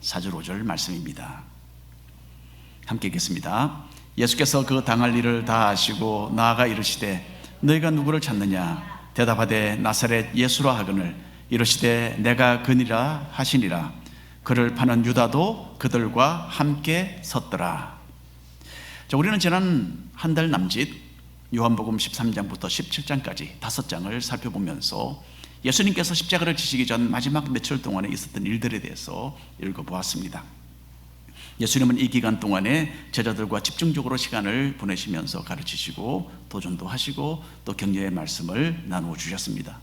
4절 5절 말씀입니다. 함께 읽겠습니다. 예수께서 그 당할 일을 다 아시고 나아가 이르시되 너희가 누구를 찾느냐? 대답하되 나사렛 예수라 하거늘 이르시되 내가 그니라 하시니라. 그를 파는 유다도 그들과 함께 섰더라. 자, 우리는 지난 한 달 남짓 요한복음 13장부터 17장까지 5장을 살펴보면서 예수님께서 십자가를 지시기 전 마지막 며칠 동안에 있었던 일들에 대해서 읽어보았습니다. 예수님은 이 기간 동안에 제자들과 집중적으로 시간을 보내시면서 가르치시고 도전도 하시고 또 격려의 말씀을 나누어 주셨습니다.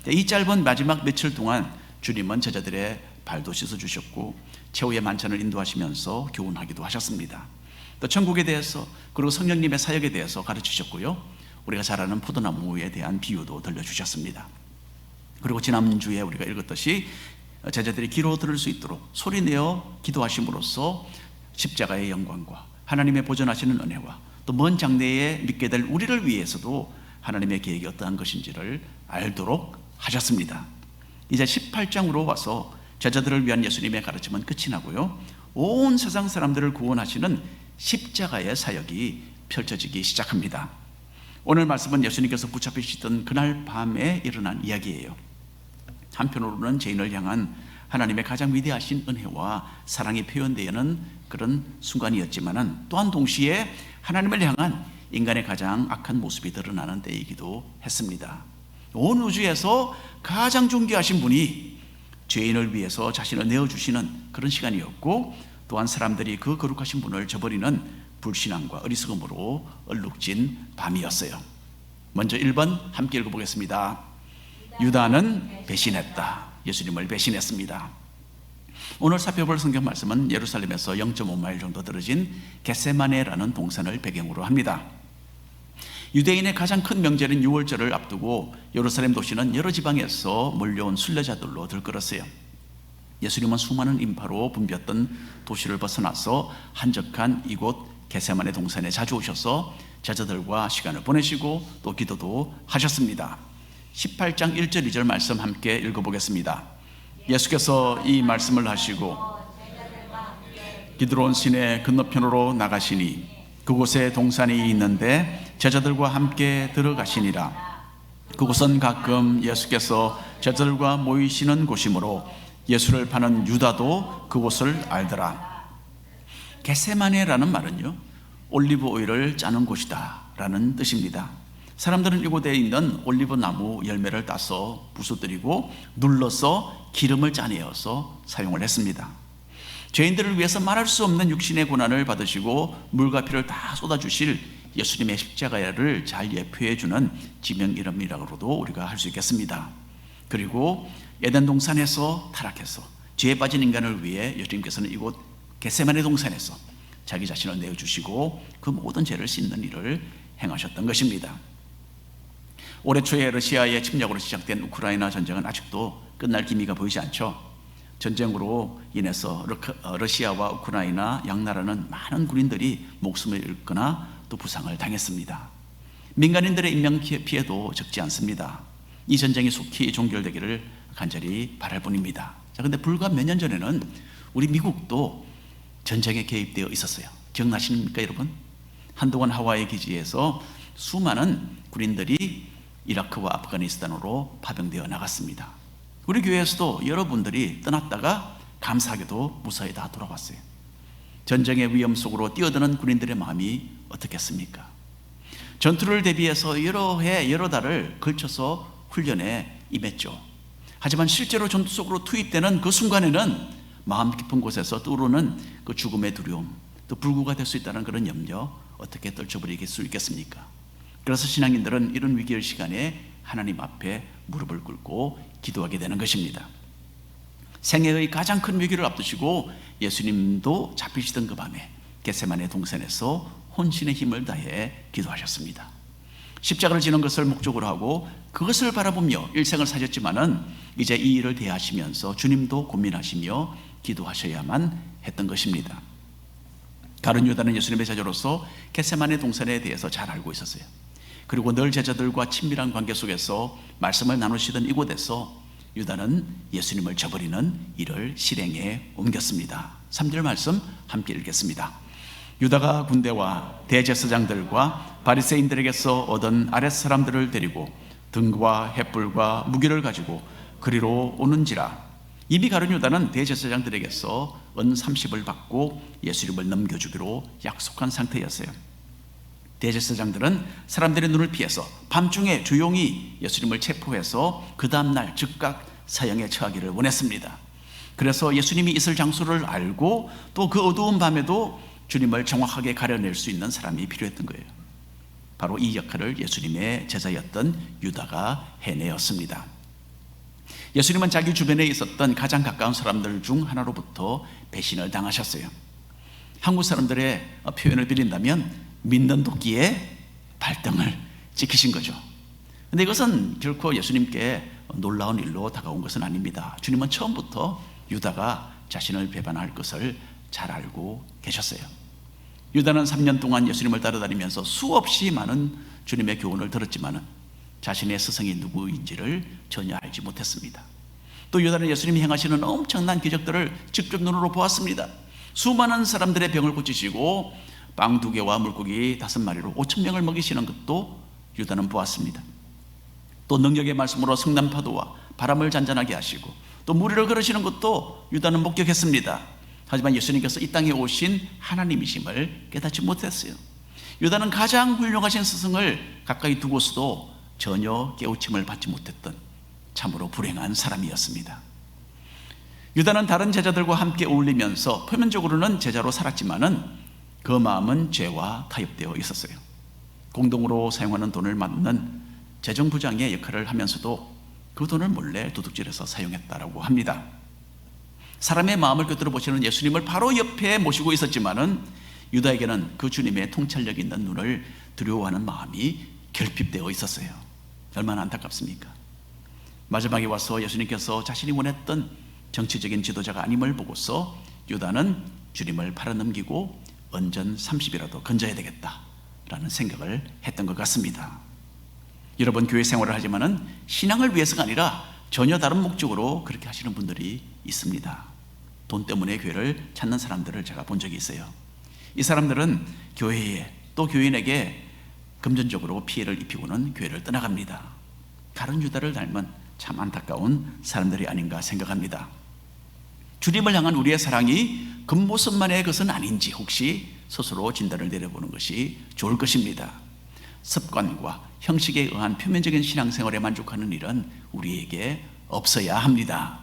이 짧은 마지막 며칠 동안 주님은 제자들의 발도 씻어주셨고 최후의 만찬을 인도하시면서 교훈하기도 하셨습니다. 또 천국에 대해서 그리고 성령님의 사역에 대해서 가르치셨고요, 우리가 잘 아는 포도나무에 대한 비유도 들려주셨습니다. 그리고 지난주에 우리가 읽었듯이 제자들이 귀로 들을 수 있도록 소리내어 기도하심으로써 십자가의 영광과 하나님의 보존하시는 은혜와 또 먼 장래에 믿게 될 우리를 위해서도 하나님의 계획이 어떠한 것인지를 알도록 하셨습니다. 이제 18장으로 와서 제자들을 위한 예수님의 가르침은 끝이 나고요, 온 세상 사람들을 구원하시는 십자가의 사역이 펼쳐지기 시작합니다. 오늘 말씀은 예수님께서 붙잡히시던 그날 밤에 일어난 이야기예요. 한편으로는 죄인을 향한 하나님의 가장 위대하신 은혜와 사랑이 표현되는 그런 순간이었지만 또한 동시에 하나님을 향한 인간의 가장 악한 모습이 드러나는 때이기도 했습니다. 온 우주에서 가장 존귀하신 분이 죄인을 위해서 자신을 내어주시는 그런 시간이었고, 또한 사람들이 그 거룩하신 분을 저버리는 불신앙과 어리석음으로 얼룩진 밤이었어요. 먼저 1번 함께 읽어보겠습니다. 유다는 배신했다. 예수님을 배신했습니다. 오늘 살펴볼 성경 말씀은 예루살렘에서 0.5마일 정도 떨어진 겟세마네라는 동산을 배경으로 합니다. 유대인의 가장 큰 명절인 유월절을 앞두고 예루살렘 도시는 여러 지방에서 몰려온 순례자들로 들끓었어요. 예수님은 수많은 인파로 붐볐던 도시를 벗어나서 한적한 이곳 겟세마네 동산에 자주 오셔서 제자들과 시간을 보내시고 또 기도도 하셨습니다. 18장 1절 2절 말씀 함께 읽어보겠습니다. 예수께서 이 말씀을 하시고 기드론 시내 건너편으로 나가시니 그곳에 동산이 있는데 제자들과 함께 들어가시니라. 그곳은 가끔 예수께서 제자들과 모이시는 곳이므로 예수를 파는 유다도 그곳을 알더라. 겟세마네라는 말은요, 올리브 오일을 짜는 곳이다 라는 뜻입니다. 사람들은 이곳에 있는 올리브 나무 열매를 따서 부숴뜨리고 눌러서 기름을 짜내어서 사용을 했습니다. 죄인들을 위해서 말할 수 없는 육신의 고난을 받으시고 물과 피를 다 쏟아주실 예수님의 십자가를 잘 예표해주는 지명 이름이라고도 우리가 할 수 있겠습니다. 그리고 에덴 동산에서 타락해서 죄에 빠진 인간을 위해 예수님께서는 이곳 겟세마네 동산에서 자기 자신을 내어주시고 그 모든 죄를 씻는 일을 행하셨던 것입니다. 올해 초에 러시아의 침략으로 시작된 우크라이나 전쟁은 아직도 끝날 기미가 보이지 않죠. 전쟁으로 인해서 러시아와 우크라이나 양 나라는 많은 군인들이 목숨을 잃거나 또 부상을 당했습니다. 민간인들의 인명 피해도 적지 않습니다. 이 전쟁이 속히 종결되기를 간절히 바랄 뿐입니다. 자, 근데 불과 몇 년 전에는 우리 미국도 전쟁에 개입되어 있었어요. 기억나십니까, 여러분? 한동안 하와이 기지에서 수많은 군인들이 이라크와 아프가니스탄으로 파병되어 나갔습니다. 우리 교회에서도 여러분들이 떠났다가 감사하게도 무사히 다 돌아왔어요. 전쟁의 위험 속으로 뛰어드는 군인들의 마음이 어떻겠습니까? 전투를 대비해서 여러 해 여러 달을 걸쳐서 훈련에 임했죠. 하지만 실제로 전투 속으로 투입되는 그 순간에는 마음 깊은 곳에서 떠오르는 그 죽음의 두려움, 또 불구가 될 수 있다는 그런 염려 어떻게 떨쳐버릴 수 있겠습니까? 그래서 신앙인들은 이런 위기의 시간에 하나님 앞에 무릎을 꿇고 기도하게 되는 것입니다. 생애의 가장 큰 위기를 앞두시고 예수님도 잡히시던 그 밤에 겟세마네 동산에서 혼신의 힘을 다해 기도하셨습니다. 십자가를 지는 것을 목적으로 하고 그것을 바라보며 일생을 사셨지만은 이제 이 일을 대하시면서 주님도 고민하시며 기도하셔야만 했던 것입니다. 가룟 유다는 예수님의 제자로서 겟세마네 동산에 대해서 잘 알고 있었어요. 그리고 늘 제자들과 친밀한 관계 속에서 말씀을 나누시던 이곳에서 유다는 예수님을 저버리는 일을 실행에 옮겼습니다. 3절 말씀 함께 읽겠습니다. 유다가 군대와 대제사장들과 바리새인들에게서 얻은 아랫 사람들을 데리고 등과 횃불과 무기를 가지고 그리로 오는지라. 이미 가룟 유다는 대제사장들에게서 은 30을 받고 예수님을 넘겨주기로 약속한 상태였어요. 대제사장들은 사람들의 눈을 피해서 밤중에 조용히 예수님을 체포해서 그 다음날 즉각 사형에 처하기를 원했습니다. 그래서 예수님이 있을 장소를 알고 또 그 어두운 밤에도 주님을 정확하게 가려낼 수 있는 사람이 필요했던 거예요. 바로 이 역할을 예수님의 제자였던 유다가 해내었습니다. 예수님은 자기 주변에 있었던 가장 가까운 사람들 중 하나로부터 배신을 당하셨어요. 한국 사람들의 표현을 빌린다면 믿는 도끼에 발등을 찍히신 거죠. 그런데 이것은 결코 예수님께 놀라운 일로 다가온 것은 아닙니다. 주님은 처음부터 유다가 자신을 배반할 것을 잘 알고 계셨어요. 유다는 3년 동안 예수님을 따라다니면서 수없이 많은 주님의 교훈을 들었지만 자신의 스승이 누구인지를 전혀 알지 못했습니다. 또 유다는 예수님이 행하시는 엄청난 기적들을 직접 눈으로 보았습니다. 수많은 사람들의 병을 고치시고 빵 2개와 물고기 5마리로 5,000명을 먹이시는 것도 유다는 보았습니다. 또 능력의 말씀으로 성난파도와 바람을 잔잔하게 하시고 또 무리를 걸으시는 것도 유다는 목격했습니다. 하지만 예수님께서 이 땅에 오신 하나님이심을 깨닫지 못했어요. 유다는 가장 훌륭하신 스승을 가까이 두고서도 전혀 깨우침을 받지 못했던 참으로 불행한 사람이었습니다. 유다는 다른 제자들과 함께 어울리면서 표면적으로는 제자로 살았지만은 그 마음은 죄와 타협되어 있었어요. 공동으로 사용하는 돈을 맡는 재정부장의 역할을 하면서도 그 돈을 몰래 도둑질해서 사용했다라고 합니다. 사람의 마음을 꿰뚫어 보시는 예수님을 바로 옆에 모시고 있었지만은 유다에게는 그 주님의 통찰력 있는 눈을 두려워하는 마음이 결핍되어 있었어요. 얼마나 안타깝습니까? 마지막에 와서 예수님께서 자신이 원했던 정치적인 지도자가 아님을 보고서 유다는 주님을 팔아넘기고 언전 30이라도 건져야 되겠다라는 생각을 했던 것 같습니다. 여러분, 교회 생활을 하지만은 신앙을 위해서가 아니라 전혀 다른 목적으로 그렇게 하시는 분들이 있습니다. 돈 때문에 교회를 찾는 사람들을 제가 본 적이 있어요. 이 사람들은 교회에 또 교인에게 금전적으로 피해를 입히고는 교회를 떠나갑니다. 가룟 유다를 닮은 참 안타까운 사람들이 아닌가 생각합니다. 주님을 향한 우리의 사랑이 겉모습만의 것은 아닌지 혹시 스스로 진단을 내려보는 것이 좋을 것입니다. 습관과 형식에 의한 표면적인 신앙생활에 만족하는 일은 우리에게 없어야 합니다.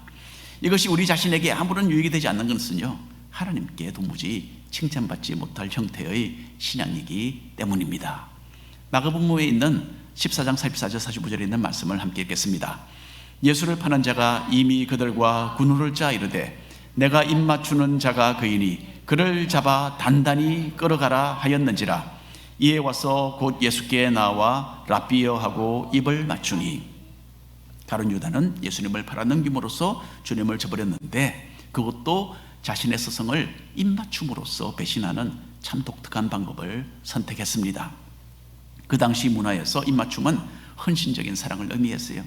이것이 우리 자신에게 아무런 유익이 되지 않는 것은요, 하나님께 도무지 칭찬받지 못할 형태의 신앙이기 때문입니다. 마가복음에 있는 14장 44절 45절에 있는 말씀을 함께 읽겠습니다. 예수를 파는 자가 이미 그들과 군우를 짜 이르되 내가 입맞추는 자가 그이니 그를 잡아 단단히 끌어가라 하였는지라. 이에 와서 곧 예수께 나와 랍비여 하고 입을 맞추니. 가룟 유다는 예수님을 팔아넘김으로써 주님을 저버렸는데 그것도 자신의 스승을 입맞춤으로써 배신하는 참 독특한 방법을 선택했습니다. 그 당시 문화에서 입맞춤은 헌신적인 사랑을 의미했어요.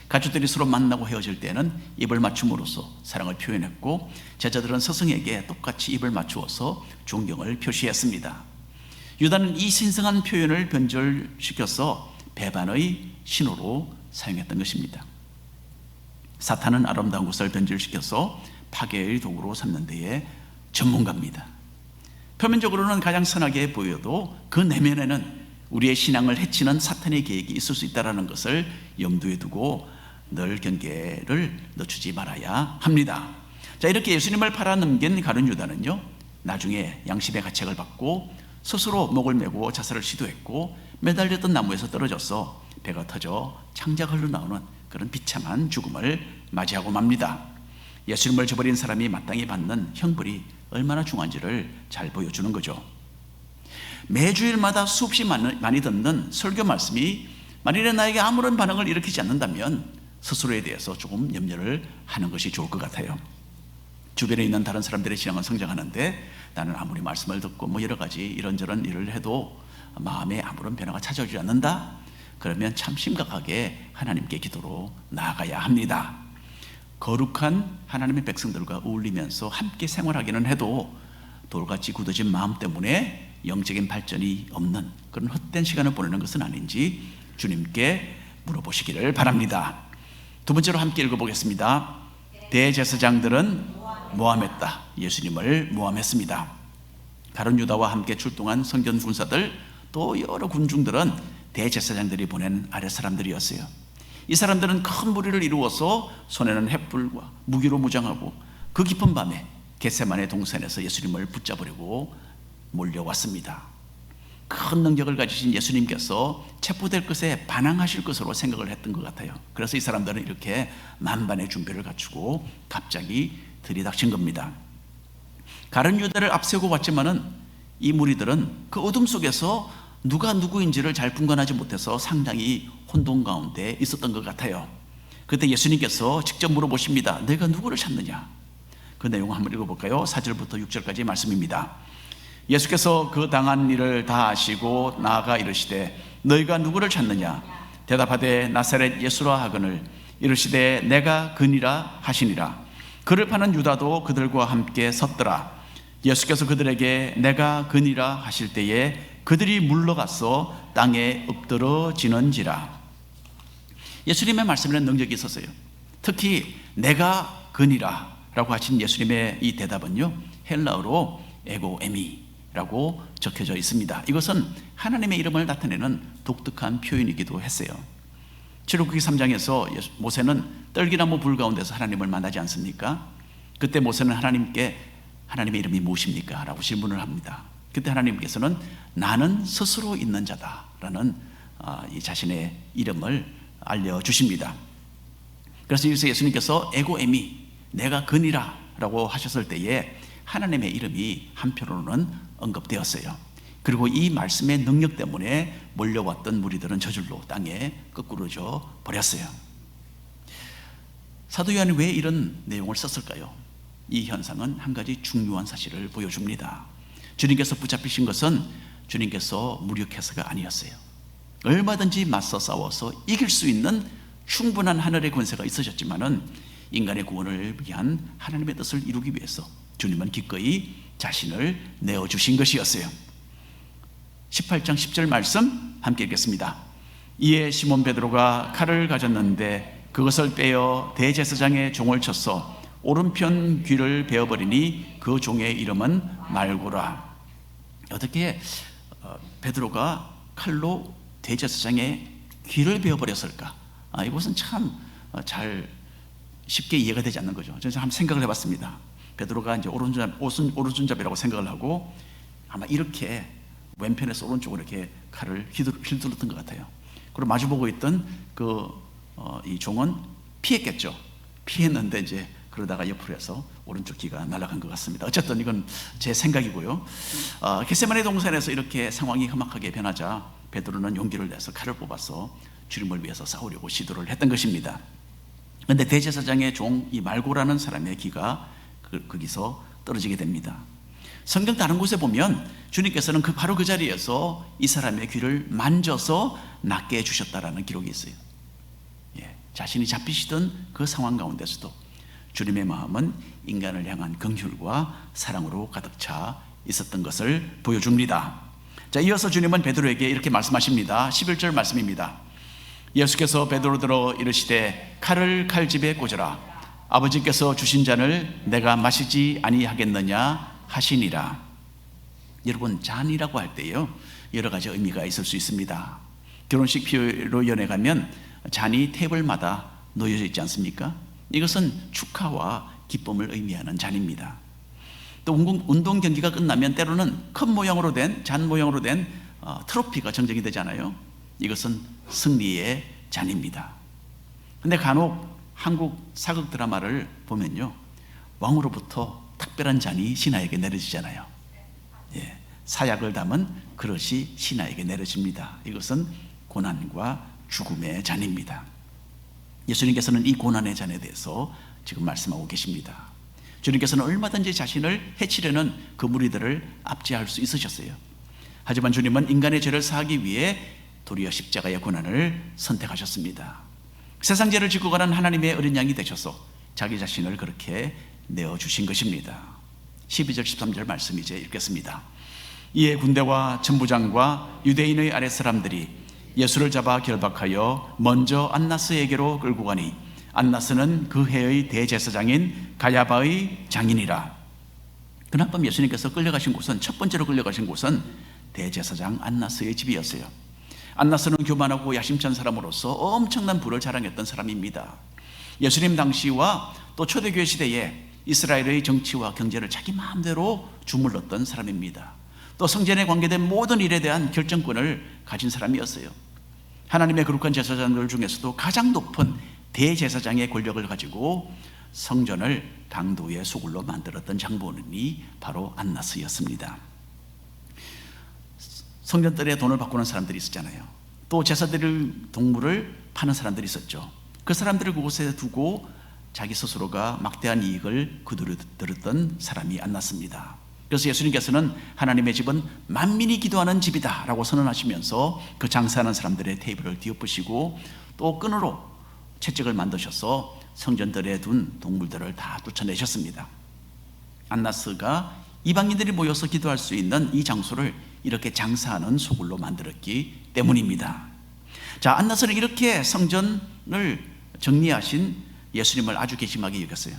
가족들이 서로 만나고 헤어질 때는 입을 맞춤으로써 사랑을 표현했고 제자들은 스승에게 똑같이 입을 맞추어서 존경을 표시했습니다. 유다는 이 신성한 표현을 변절시켜서 배반의 신호로 사용했던 것입니다. 사탄은 아름다운 것을 변절시켜서 파괴의 도구로 삼는 데에 전문가입니다. 표면적으로는 가장 선하게 보여도 그 내면에는 우리의 신앙을 해치는 사탄의 계획이 있을 수 있다는 것을 염두에 두고 늘 경계를 늦추지 말아야 합니다. 자, 이렇게 예수님을 팔아넘긴 가룟 유다는요, 나중에 양심의 가책을 받고 스스로 목을 메고 자살을 시도했고 매달렸던 나무에서 떨어져서 배가 터져 창자가 흘러나오는 그런 비참한 죽음을 맞이하고 맙니다. 예수님을 저버린 사람이 마땅히 받는 형벌이 얼마나 중요한지를 잘 보여주는 거죠. 매주일마다 수없이 많이 듣는 설교 말씀이 만일에 나에게 아무런 반응을 일으키지 않는다면 스스로에 대해서 조금 염려를 하는 것이 좋을 것 같아요. 주변에 있는 다른 사람들의 신앙은 성장하는데 나는 아무리 말씀을 듣고 여러 가지 이런저런 일을 해도 마음에 아무런 변화가 찾아오지 않는다? 그러면 참 심각하게 하나님께 기도로 나아가야 합니다. 거룩한 하나님의 백성들과 어울리면서 함께 생활하기는 해도 돌같이 굳어진 마음 때문에 영적인 발전이 없는 그런 헛된 시간을 보내는 것은 아닌지 주님께 물어보시기를 바랍니다. 두 번째로 함께 읽어보겠습니다. 대제사장들은 모함했다. 예수님을 모함했습니다. 다른 유다와 함께 출동한 성전 군사들 또 여러 군중들은 대제사장들이 보낸 아랫 사람들이었어요. 이 사람들은 큰 무리를 이루어서 손에는 횃불과 무기로 무장하고 그 깊은 밤에 겟세마네 동산에서 예수님을 붙잡으려고 몰려왔습니다. 큰 능력을 가지신 예수님께서 체포될 것에 반항하실 것으로 생각을 했던 것 같아요. 그래서 이 사람들은 이렇게 만반의 준비를 갖추고 갑자기 들이닥친 겁니다. 가룟 유다를 앞세우고 왔지만은 이 무리들은 그 어둠 속에서 누가 누구인지를 잘 분간하지 못해서 상당히 혼돈 가운데 있었던 것 같아요. 그때 예수님께서 직접 물어보십니다. 너희가 누구를 찾느냐? 그 내용을 한번 읽어볼까요? 4절부터 6절까지 말씀입니다. 예수께서 그 당한 일을 다 아시고 나아가 이르시되 너희가 누구를 찾느냐? 대답하되 나사렛 예수라 하거늘 이르시되 내가 그니라 하시니라. 그를 파는 유다도 그들과 함께 섰더라. 예수께서 그들에게 내가 그니라 하실 때에 그들이 물러가서 땅에 엎드러지는지라. 예수님의 말씀에는 능력이 있었어요. 특히 내가 그니라 라고 하신 예수님의 이 대답은요, 헬라어로 에고에미라고 적혀져 있습니다. 이것은 하나님의 이름을 나타내는 독특한 표현이기도 했어요. 출애굽기 3장에서 모세는 떨기나무 불 가운데서 하나님을 만나지 않습니까? 그때 모세는 하나님께 하나님의 이름이 무엇입니까? 라고 질문을 합니다. 그때 하나님께서는 나는 스스로 있는 자다라는 이 자신의 이름을 알려주십니다. 그래서 여기서 예수님께서 에고에미, 내가 그니라 라고 하셨을 때에 하나님의 이름이 한편으로는 언급되었어요. 그리고 이 말씀의 능력 때문에 몰려왔던 무리들은 저절로 땅에 거꾸러져 버렸어요. 사도 요한이 왜 이런 내용을 썼을까요? 이 현상은 한 가지 중요한 사실을 보여줍니다. 주님께서 붙잡히신 것은 주님께서 무력해서가 아니었어요. 얼마든지 맞서 싸워서 이길 수 있는 충분한 하늘의 권세가 있으셨지만은 인간의 구원을 위한 하나님의 뜻을 이루기 위해서 주님은 기꺼이 자신을 내어주신 것이었어요. 18장 10절 말씀 함께 읽겠습니다. 이에 시몬 베드로가 칼을 가졌는데 그것을 빼어 대제사장의 종을 쳤어 오른편 귀를 베어버리니 그 종의 이름은 말고라. 어떻게 베드로가 칼로 대제사장의 귀를 베어버렸을까? 이것은 참 잘 쉽게 이해가 되지 않는 거죠. 저는 한번 생각을 해봤습니다. 베드로가 이제 오른손잡이라고 생각을 하고 아마 이렇게 왼편에서 오른쪽으로 이렇게 칼을 휘둘렀던 것 같아요. 그리고 마주보고 있던 이 종은 피했겠죠. 피했는데 이제 그러다가 옆으로 해서 오른쪽 귀가 날아간 것 같습니다. 어쨌든 이건 제 생각이고요. 겟세마네 동산에서 이렇게 상황이 험악하게 변하자 베드로는 용기를 내서 칼을 뽑아서 주님을 위해서 싸우려고 시도를 했던 것입니다. 그런데 대제사장의 종 이 말고라는 사람의 귀가 거기서 떨어지게 됩니다. 성경 다른 곳에 보면 주님께서는 바로 그 자리에서 이 사람의 귀를 만져서 낫게 해주셨다라는 기록이 있어요. 자신이 잡히시던 그 상황 가운데서도 주님의 마음은 인간을 향한 긍휼과 사랑으로 가득 차 있었던 것을 보여줍니다. 자, 이어서 주님은 베드로에게 이렇게 말씀하십니다. 11절 말씀입니다. 예수께서 베드로더러 이르시되 칼을 칼집에 꽂으라. 아버지께서 주신 잔을 내가 마시지 아니하겠느냐 하시니라. 여러분, 잔이라고 할 때요 여러 가지 의미가 있을 수 있습니다. 결혼식 피로 연애 가면 잔이 테이블마다 놓여져 있지 않습니까? 이것은 축하와 기쁨을 의미하는 잔입니다. 또 운동 경기가 끝나면 때로는 컵 모양으로 된, 잔 모양으로 된 트로피가 정정이 되잖아요. 이것은 승리의 잔입니다. 근데 간혹 한국 사극 드라마를 보면요 왕으로부터 특별한 잔이 신하에게 내려지잖아요. 사약을 담은 그릇이 신하에게 내려집니다. 이것은 고난과 죽음의 잔입니다. 예수님께서는 이 고난의 잔에 대해서 지금 말씀하고 계십니다. 주님께서는 얼마든지 자신을 해치려는 그 무리들을 압제할 수 있으셨어요. 하지만 주님은 인간의 죄를 사하기 위해 도리어 십자가의 고난을 선택하셨습니다. 세상 죄를 짓고 가는 하나님의 어린 양이 되셔서 자기 자신을 그렇게 내어주신 것입니다. 12절 13절 말씀 이제 읽겠습니다. 이에 군대와 천부장과 유대인의 아랫사람들이 예수를 잡아 결박하여 먼저 안나스에게로 끌고 가니 안나스는 그 해의 대제사장인 가야바의 장인이라. 그날 밤 예수님께서 끌려가신 곳은, 첫 번째로 끌려가신 곳은 대제사장 안나스의 집이었어요. 안나스는 교만하고 야심찬 사람으로서 엄청난 부를 자랑했던 사람입니다. 예수님 당시와 또 초대교회 시대에 이스라엘의 정치와 경제를 자기 마음대로 주물렀던 사람입니다. 또 성전에 관계된 모든 일에 대한 결정권을 가진 사람이었어요. 하나님의 거룩한 제사장들 중에서도 가장 높은 대제사장의 권력을 가지고 성전을 당도의 소굴로 만들었던 장본인이 바로 안나스였습니다. 성전들에 돈을 바꾸는 사람들이 있었잖아요. 또 제사 드릴 동물을 파는 사람들이 있었죠. 그 사람들을 그곳에 두고 자기 스스로가 막대한 이익을 거두었던 사람이 안나스입니다. 그래서 예수님께서는 하나님의 집은 만민이 기도하는 집이다 라고 선언하시면서 그 장사하는 사람들의 테이블을 뒤엎으시고 또 끈으로 채찍을 만드셔서 성전들에 둔 동물들을 다 쫓아내셨습니다. 안나스가 이방인들이 모여서 기도할 수 있는 이 장소를 이렇게 장사하는 소굴로 만들었기 때문입니다. 자, 안나스는 이렇게 성전을 정리하신 예수님을 아주 괘씸하게 여겼어요.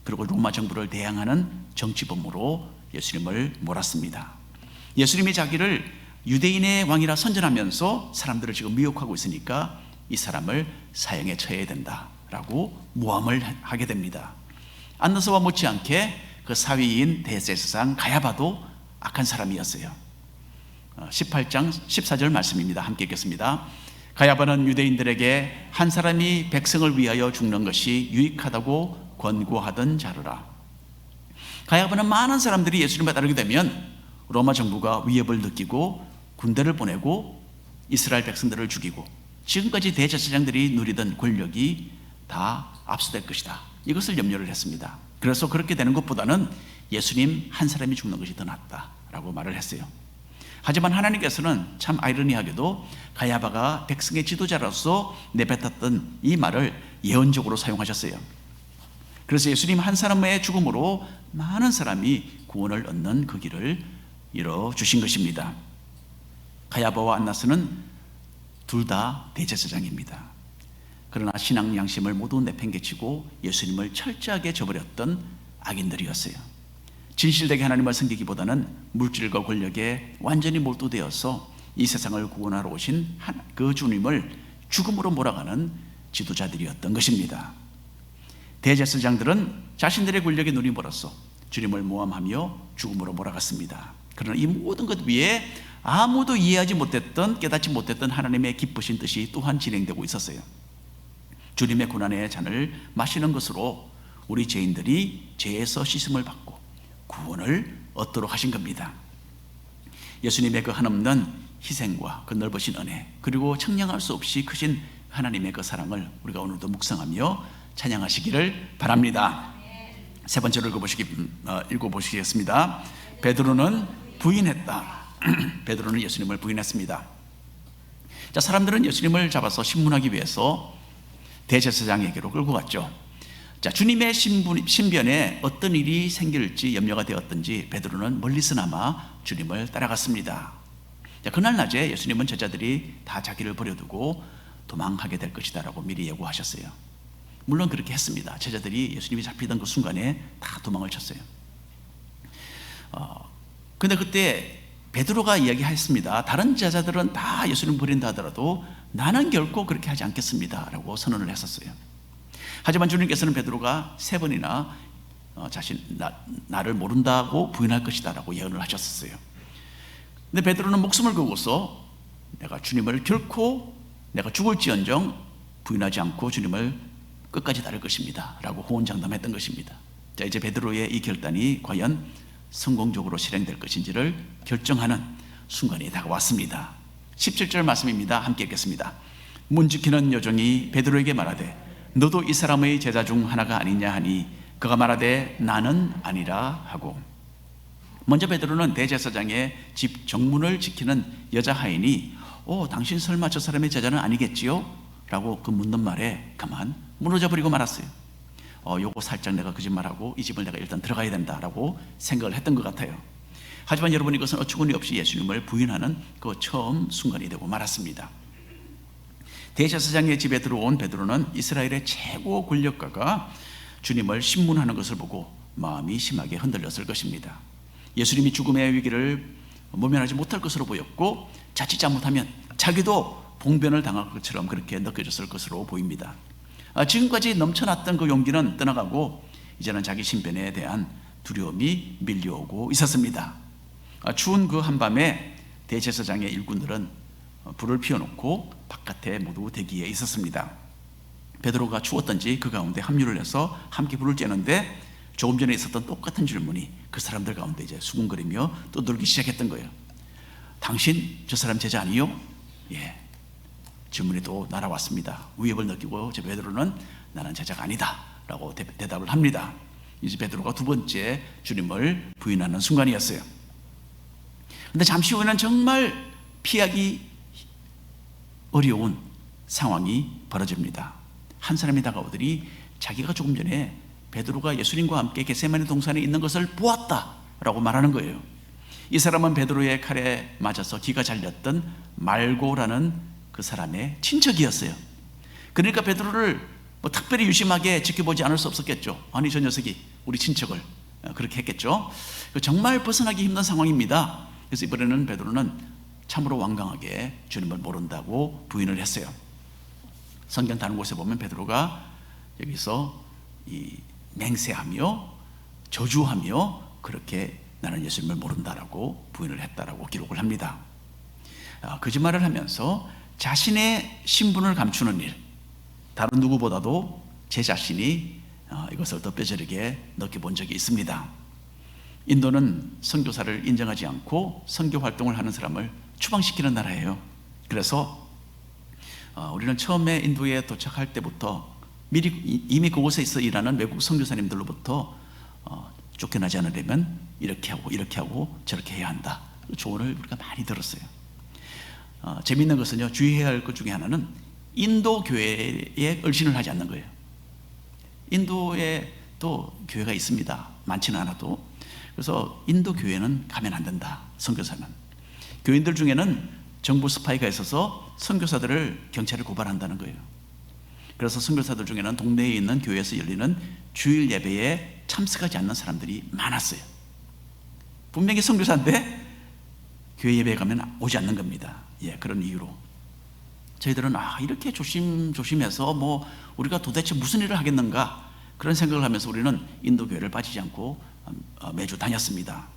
그리고 로마 정부를 대항하는 정치범으로 예수님을 몰았습니다. 예수님이 자기를 유대인의 왕이라 선전하면서 사람들을 지금 미혹하고 있으니까 이 사람을 사형에 처해야 된다라고 모함을 하게 됩니다. 안나스와 못지않게 그 사위인 대제사장 가야바도 악한 사람이었어요. 18장 14절 말씀입니다. 함께 읽겠습니다. 가야바는 유대인들에게 한 사람이 백성을 위하여 죽는 것이 유익하다고 권고하던 자르라. 가야바는 많은 사람들이 예수님을 따르게 되면 로마 정부가 위협을 느끼고 군대를 보내고 이스라엘 백성들을 죽이고 지금까지 대제사장들이 누리던 권력이 다 압수될 것이다. 이것을 염려를 했습니다. 그래서 그렇게 되는 것보다는 예수님 한 사람이 죽는 것이 더 낫다라고 말을 했어요. 하지만 하나님께서는 참 아이러니하게도 가야바가 백성의 지도자로서 내뱉었던 이 말을 예언적으로 사용하셨어요. 그래서 예수님 한 사람의 죽음으로 많은 사람이 구원을 얻는 그 길을 열어주신 것입니다. 가야바와 안나스는 둘 다 대제사장입니다. 그러나 신앙 양심을 모두 내팽개치고 예수님을 철저하게 저버렸던 악인들이었어요. 진실되게 하나님을 섬기기보다는 물질과 권력에 완전히 몰두되어서 이 세상을 구원하러 오신 그 주님을 죽음으로 몰아가는 지도자들이었던 것입니다. 대제사장들은 자신들의 권력에 눈이 멀어서 주님을 모함하며 죽음으로 몰아갔습니다. 그러나 이 모든 것 위에 아무도 이해하지 못했던, 깨닫지 못했던 하나님의 기쁘신 뜻이 또한 진행되고 있었어요. 주님의 고난의 잔을 마시는 것으로 우리 죄인들이 죄에서 씻음을 받고 구원을 얻도록 하신 겁니다. 예수님의 그 한없는 희생과 그 넓으신 은혜, 그리고 청량할 수 없이 크신 하나님의 그 사랑을 우리가 오늘도 묵상하며 찬양하시기를 바랍니다. 세 번째로 읽어보시겠습니다. 베드로는 부인했다. 베드로는 예수님을 부인했습니다. 자, 사람들은 예수님을 잡아서 신문하기 위해서 대제사장에게로 끌고 갔죠. 자, 주님의 신변에 어떤 일이 생길지 염려가 되었던지 베드로는 멀리서나마 주님을 따라갔습니다. 자, 그날 낮에 예수님은 제자들이 다 자기를 버려두고 도망하게 될 것이다 라고 미리 예고하셨어요. 물론 그렇게 했습니다. 제자들이 예수님이 잡히던 그 순간에 다 도망을 쳤어요. 근데 그때 베드로가 이야기했습니다. 다른 제자들은 다 예수님 버린다 하더라도 나는 결코 그렇게 하지 않겠습니다 라고 선언을 했었어요. 하지만 주님께서는 베드로가 3번이나 나를 모른다고 부인할 것이다 라고 예언을 하셨었어요. 근데 베드로는 목숨을 걸고서 내가 주님을 결코 내가 죽을지언정 부인하지 않고 주님을 끝까지 따를 것입니다 라고 호언장담했던 것입니다. 자, 이제 베드로의 이 결단이 과연 성공적으로 실행될 것인지를 결정하는 순간이 다가왔습니다. 17절 말씀입니다. 함께 읽겠습니다. 문 지키는 요정이 베드로에게 말하되 너도 이 사람의 제자 중 하나가 아니냐 하니 그가 말하되 나는 아니라 하고. 먼저 베드로는 대제사장의 집 정문을 지키는 여자 하인이 당신 설마 저 사람의 제자는 아니겠지요? 라고 그 묻는 말에 가만 무너져 버리고 말았어요. 요거 살짝 내가 거짓말하고 이 집을 내가 일단 들어가야 된다라고 생각을 했던 것 같아요. 하지만 여러분, 이것은 어처구니 없이 예수님을 부인하는 그 처음 순간이 되고 말았습니다. 대제사장의 집에 들어온 베드로는 이스라엘의 최고 권력가가 주님을 신문하는 것을 보고 마음이 심하게 흔들렸을 것입니다. 예수님이 죽음의 위기를 모면하지 못할 것으로 보였고 자칫 잘못하면 자기도 봉변을 당할 것처럼 그렇게 느껴졌을 것으로 보입니다. 지금까지 넘쳐났던 그 용기는 떠나가고 이제는 자기 신변에 대한 두려움이 밀려오고 있었습니다. 추운 그 한밤에 대제사장의 일꾼들은 불을 피워놓고 바깥에 모두 대기에 있었습니다. 베드로가 추웠던지 그 가운데 합류를 해서 함께 불을 쬐는데 조금 전에 있었던 똑같은 질문이 그 사람들 가운데 이제 수군거리며 떠들기 시작했던 거예요. 당신 저 사람 제자 아니요? 예. 질문이 또 날아왔습니다. 위협을 느끼고 저 베드로는 나는 제자가 아니다 라고 대답을 합니다. 이제 베드로가 두 번째 주님을 부인하는 순간이었어요. 그런데 잠시 후에는 정말 피하기 어려운 상황이 벌어집니다. 한 사람이 다가오더니 자기가 조금 전에 베드로가 예수님과 함께 겟세마네 동산에 있는 것을 보았다라고 말하는 거예요. 이 사람은 베드로의 칼에 맞아서 기가 잘렸던 말고라는 그 사람의 친척이었어요. 그러니까 베드로를 특별히 유심하게 지켜보지 않을 수 없었겠죠. 아니, 저 녀석이 우리 친척을 그렇게 했겠죠. 정말 벗어나기 힘든 상황입니다. 그래서 이번에는 베드로는 참으로 완강하게 주님을 모른다고 부인을 했어요. 성경 다른 곳에 보면 베드로가 여기서 맹세하며 저주하며 그렇게 나는 예수님을 모른다라고 부인을 했다라고 기록을 합니다. 거짓말을 하면서 자신의 신분을 감추는 일, 다른 누구보다도 제 자신이 이것을 더 뼈저리게 느껴본 적이 있습니다. 인도는 선교사를 인정하지 않고 선교 활동을 하는 사람을 추방시키는 나라예요. 그래서 우리는 처음에 인도에 도착할 때부터 미리 이미 그곳에 있어 일하는 외국 선교사님들로부터 쫓겨나지 않으려면 이렇게 하고 저렇게 해야 한다, 조언을 우리가 많이 들었어요. 재미있는 것은요, 주의해야 할 것 중에 하나는 인도 교회에 얼씬을 하지 않는 거예요. 인도에 또 교회가 있습니다. 많지는 않아도. 그래서 인도 교회는 가면 안 된다, 선교사는. 교인들 중에는 정부 스파이가 있어서 선교사들을 경찰에 고발한다는 거예요. 그래서 선교사들 중에는 동네에 있는 교회에서 열리는 주일 예배에 참석하지 않는 사람들이 많았어요. 분명히 선교사인데 교회 예배에 가면 오지 않는 겁니다. 예, 그런 이유로 저희들은 이렇게 조심해서 우리가 도대체 무슨 일을 하겠는가, 그런 생각을 하면서 우리는 인도 교회를 빠지지 않고 매주 다녔습니다.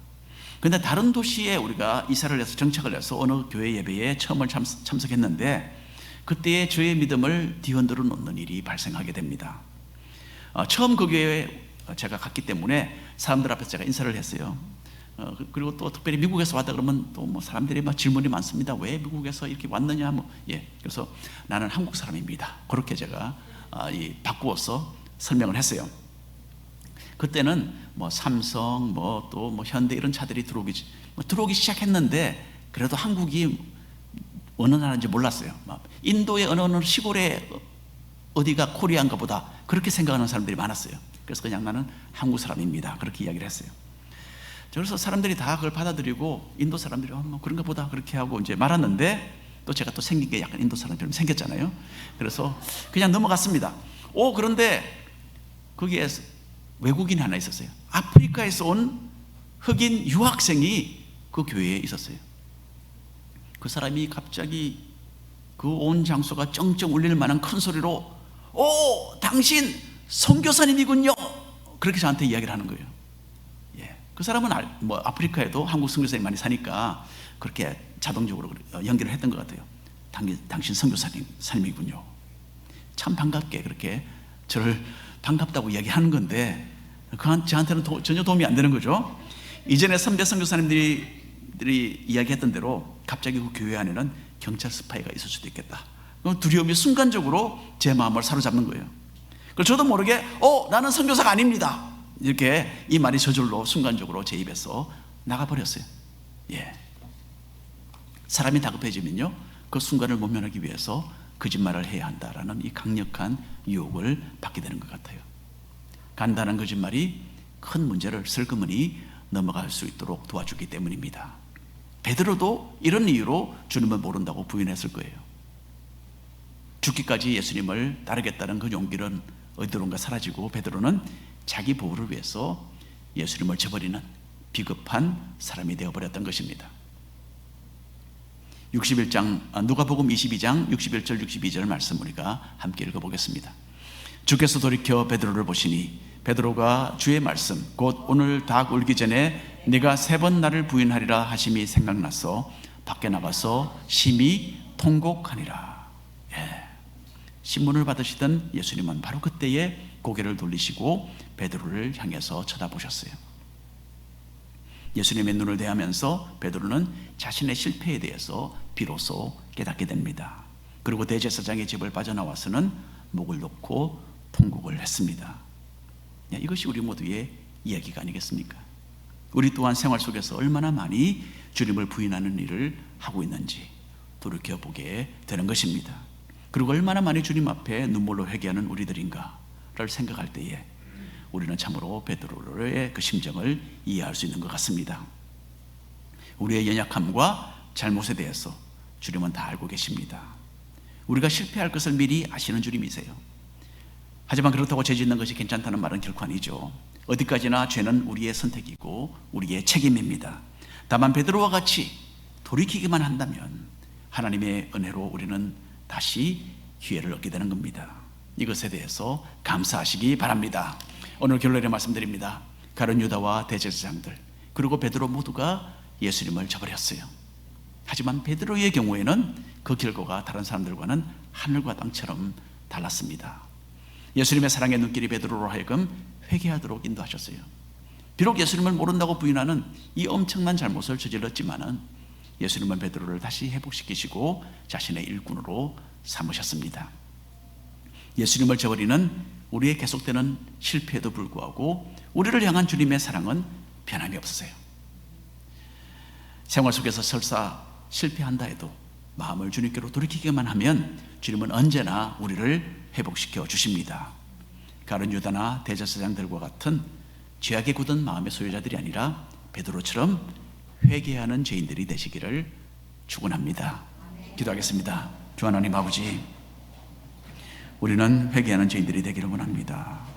그런데 다른 도시에 우리가 이사를 해서 정착을 해서 어느 교회 예배에 처음을 참석했는데 그때의 저의 믿음을 뒤흔들어 놓는 일이 발생하게 됩니다. 처음 그 교회에 제가 갔기 때문에 사람들 앞에서 제가 인사를 했어요. 그리고 또 특별히 미국에서 왔다 그러면 또 사람들이 질문이 많습니다. 왜 미국에서 이렇게 왔느냐, 그래서 나는 한국 사람입니다. 그렇게 제가 바꾸어서 설명을 했어요. 그때는 삼성, 또 현대 이런 차들이 들어오기 시작했는데 그래도 한국이 어느 나라인지 몰랐어요. 인도의 어느 시골에 어디가 코리아인가 보다, 그렇게 생각하는 사람들이 많았어요. 그래서 그냥 나는 한국 사람입니다, 그렇게 이야기를 했어요. 그래서 사람들이 다 그걸 받아들이고 인도 사람들이 그런가 보다 그렇게 하고 이제 말았는데, 또 제가 또 생긴 게 약간 인도 사람처럼 생겼잖아요. 그래서 그냥 넘어갔습니다. 그런데 거기에 외국인이 하나 있었어요. 아프리카에서 온 흑인 유학생이 그 교회에 있었어요. 그 사람이 갑자기 그 온 장소가 쩡쩡 울릴 만한 큰 소리로 당신 선교사님이군요, 그렇게 저한테 이야기를 하는 거예요. 예, 그 사람은 아프리카에도 한국 선교사님 많이 사니까 그렇게 자동적으로 연결을 했던 것 같아요. 당신 선교사님이군요. 참 반갑게 그렇게 저를 반갑다고 이야기하는 건데 저한테는 전혀 도움이 안 되는 거죠. 이전에 선배 선교사님들이 이야기했던 대로 갑자기 그 교회 안에는 경찰 스파이가 있을 수도 있겠다. 두려움이 순간적으로 제 마음을 사로잡는 거예요. 그래서 저도 모르게 나는 선교사가 아닙니다, 이렇게 이 말이 저절로 순간적으로 제 입에서 나가버렸어요. 예. 사람이 다급해지면요, 그 순간을 모면하기 위해서 거짓말을 해야 한다라는 이 강력한 유혹을 받게 되는 것 같아요. 간단한 거짓말이 큰 문제를 슬그머니 넘어갈 수 있도록 도와주기 때문입니다. 베드로도 이런 이유로 주님을 모른다고 부인했을 거예요. 죽기까지 예수님을 따르겠다는 그 용기는 어디론가 사라지고 베드로는 자기 보호를 위해서 예수님을 저버리는 비겁한 사람이 되어버렸던 것입니다. 61장 누가복음 22장 61절 62절 말씀 우리가 함께 읽어보겠습니다. 주께서 돌이켜 베드로를 보시니 베드로가 주의 말씀 곧 오늘 닭 울기 전에 네가 3번 나를 부인하리라 하심이 생각나서 밖에 나가서 심히 통곡하니라. 신문을 받으시던 예수님은 바로 그때에 고개를 돌리시고 베드로를 향해서 쳐다보셨어요. 예수님의 눈을 대하면서 베드로는 자신의 실패에 대해서 비로소 깨닫게 됩니다. 그리고 대제사장의 집을 빠져나와서는 목을 놓고 통곡을 했습니다. 이것이 우리 모두의 이야기가 아니겠습니까? 우리 또한 생활 속에서 얼마나 많이 주님을 부인하는 일을 하고 있는지 돌이켜보게 되는 것입니다. 그리고 얼마나 많이 주님 앞에 눈물로 회개하는 우리들인가를 생각할 때에 우리는 참으로 베드로의 그 심정을 이해할 수 있는 것 같습니다. 우리의 연약함과 잘못에 대해서 주님은 다 알고 계십니다. 우리가 실패할 것을 미리 아시는 주님이세요. 하지만 그렇다고 죄 짓는 것이 괜찮다는 말은 결코 아니죠. 어디까지나 죄는 우리의 선택이고 우리의 책임입니다. 다만 베드로와 같이 돌이키기만 한다면 하나님의 은혜로 우리는 다시 기회를 얻게 되는 겁니다. 이것에 대해서 감사하시기 바랍니다. 오늘 결론에 말씀드립니다. 가룟 유다와 대제사장들 그리고 베드로 모두가 예수님을 저버렸어요. 하지만 베드로의 경우에는 그 결과가 다른 사람들과는 하늘과 땅처럼 달랐습니다. 예수님의 사랑의 눈길이 베드로로 하여금 회개하도록 인도하셨어요. 비록 예수님을 모른다고 부인하는 이 엄청난 잘못을 저질렀지만은 예수님은 베드로를 다시 회복시키시고 자신의 일꾼으로 삼으셨습니다. 예수님을 저버리는 우리의 계속되는 실패에도 불구하고 우리를 향한 주님의 사랑은 변함이 없으세요. 생활 속에서 설사 실패한다 해도 마음을 주님께로 돌이키기만 하면 주님은 언제나 우리를 회복시켜 주십니다. 가룟 유다나 대제사장들과 같은 죄악에 굳은 마음의 소유자들이 아니라 베드로처럼 회개하는 죄인들이 되시기를 축원합니다. 기도하겠습니다. 주 하나님 아버지, 우리는 회개하는 죄인들이 되기를 원합니다.